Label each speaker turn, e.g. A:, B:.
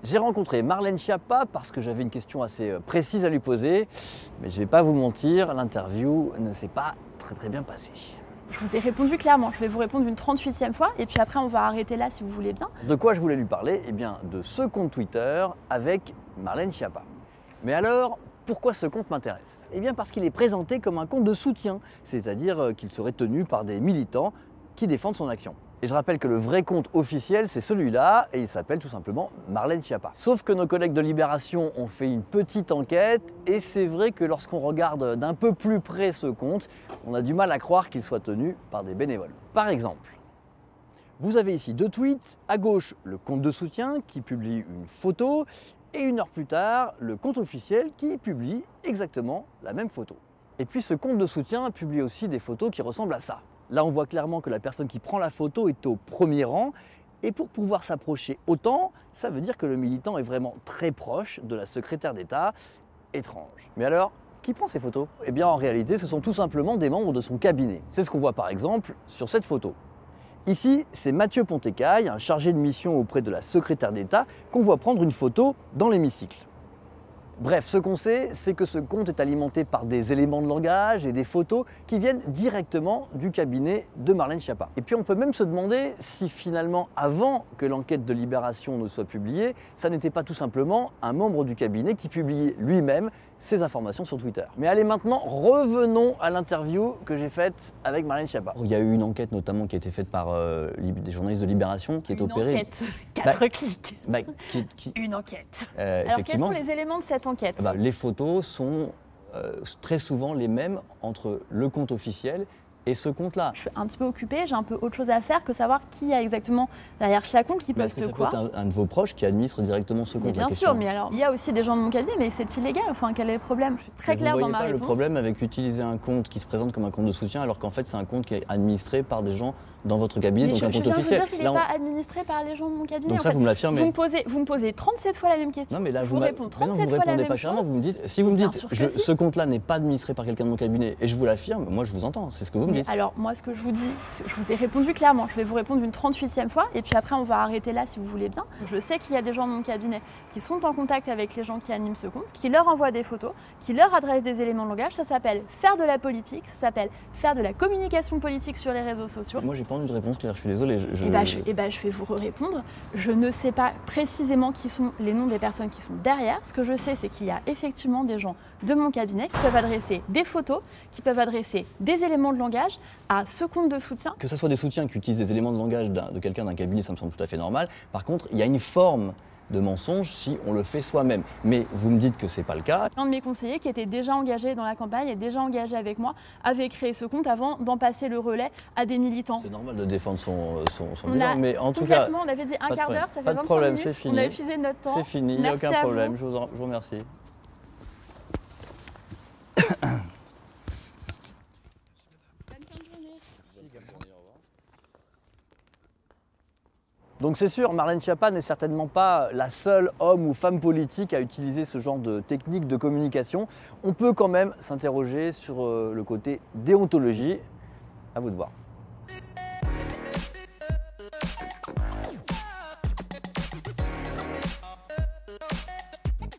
A: J'ai rencontré Marlène Schiappa parce que j'avais une question assez précise à lui poser, mais je ne vais pas vous mentir, l'interview ne s'est pas très bien passée.
B: Je vous ai répondu clairement, je vais vous répondre une 38e fois et puis après on va arrêter là si vous voulez bien.
A: De quoi je voulais lui parler? Eh bien de ce compte Twitter avec Marlène Schiappa. Mais alors, pourquoi ce compte m'intéresse? Eh bien parce qu'il est présenté comme un compte de soutien, c'est-à-dire qu'il serait tenu par des militants qui défendent son action. Et je rappelle que le vrai compte officiel, c'est celui-là, et il s'appelle tout simplement Marlène Schiappa. Sauf que nos collègues de Libération ont fait une petite enquête, et c'est vrai que lorsqu'on regarde d'un peu plus près ce compte, on a du mal à croire qu'il soit tenu par des bénévoles. Par exemple, vous avez ici deux tweets, à gauche le compte de soutien qui publie une photo, et une heure plus tard, le compte officiel qui publie exactement la même photo. Et puis ce compte de soutien publie aussi des photos qui ressemblent à ça. Là, on voit clairement que la personne qui prend la photo est au premier rang. Et pour pouvoir s'approcher autant, ça veut dire que le militant est vraiment très proche de la secrétaire d'État. Étrange. Mais alors, qui prend ces photos? Eh bien, en réalité, ce sont tout simplement des membres de son cabinet. C'est ce qu'on voit par exemple sur cette photo. Ici, c'est Mathieu Pontécaille, un chargé de mission auprès de la secrétaire d'État, qu'on voit prendre une photo dans l'hémicycle. Bref, ce qu'on sait, c'est que ce compte est alimenté par des éléments de langage et des photos qui viennent directement du cabinet de Marlène Schiappa. Et puis on peut même se demander si finalement, avant que l'enquête de Libération ne soit publiée, ça n'était pas tout simplement un membre du cabinet qui publiait lui-même ces informations sur Twitter. Mais allez maintenant, revenons à l'interview que j'ai faite avec Marlène Schiappa. Il y a eu une enquête notamment qui a été faite par des journalistes de Libération qui est opérée.
B: Une enquête, 4 clics. Une enquête. Alors quels sont les éléments de cette enquête?
A: Les photos sont très souvent les mêmes entre le compte officiel et ce compte-là.
B: Je suis un petit peu occupée, j'ai un peu autre chose à faire que savoir qui a exactement derrière chaque compte qui poste quoi.
A: Ça peut être un de vos proches qui administre directement ce compte.
B: Bien sûr, mais alors il y a aussi des gens de mon cabinet, mais c'est illégal. Enfin, quel est le problème? Je suis très claire dans ma réponse.
A: Vous voyez pas le problème avec utiliser un compte qui se présente comme un compte de soutien alors qu'en fait c'est un compte qui est administré par des gens dans votre cabinet, donc un compte officiel.
B: Je viens de vous dire qu'il n'est pas administré par les gens de mon cabinet.
A: Donc ça, vous me l'affirmez.
B: Vous me posez 37 fois la même question.
A: Non, mais là,
B: je vous réponds 37 fois la même chose.
A: Vous me dites, si vous me dites, ce compte-là n'est pas administré par quelqu'un de mon cabinet, et je vous l'affirme, moi je vous entends, c'est ce que vous me dites.
B: Alors moi, ce que je vous dis, je vous ai répondu clairement. Je vais vous répondre une 38e fois, et puis après on va arrêter là si vous voulez bien. Je sais qu'il y a des gens de mon cabinet qui sont en contact avec les gens qui animent ce compte, qui leur envoient des photos, qui leur adressent des éléments de langage. Ça s'appelle faire de la politique, ça s'appelle faire de la communication politique sur les réseaux sociaux.
A: Moi j'ai pas envie de réponse claire, je suis désolé.
B: Je vais vous répondre. Je ne sais pas précisément qui sont les noms des personnes qui sont derrière. Ce que je sais, c'est qu'il y a effectivement des gens de mon cabinet qui peuvent adresser des photos, qui peuvent adresser des éléments de langage à ce compte de soutien.
A: Que ce soit des soutiens qui utilisent des éléments de langage de quelqu'un d'un cabinet, ça me semble tout à fait normal. Par contre, il y a une forme de mensonge si on le fait soi-même. Mais vous me dites que c'est pas le cas.
B: Un de mes conseillers qui était déjà engagé dans la campagne et déjà engagé avec moi avait créé ce compte avant d'en passer le relais à des militants.
A: C'est normal de défendre son bilan, mais en tout cas...
B: On avait dit un quart d'heure, ça fait 25
A: problème,
B: minutes,
A: fini.
B: On a épuisé notre temps.
A: C'est fini, il n'y a aucun problème, je vous remercie. Donc c'est sûr, Marlène Schiappa n'est certainement pas la seule homme ou femme politique à utiliser ce genre de technique de communication. On peut quand même s'interroger sur le côté déontologie. À vous de voir.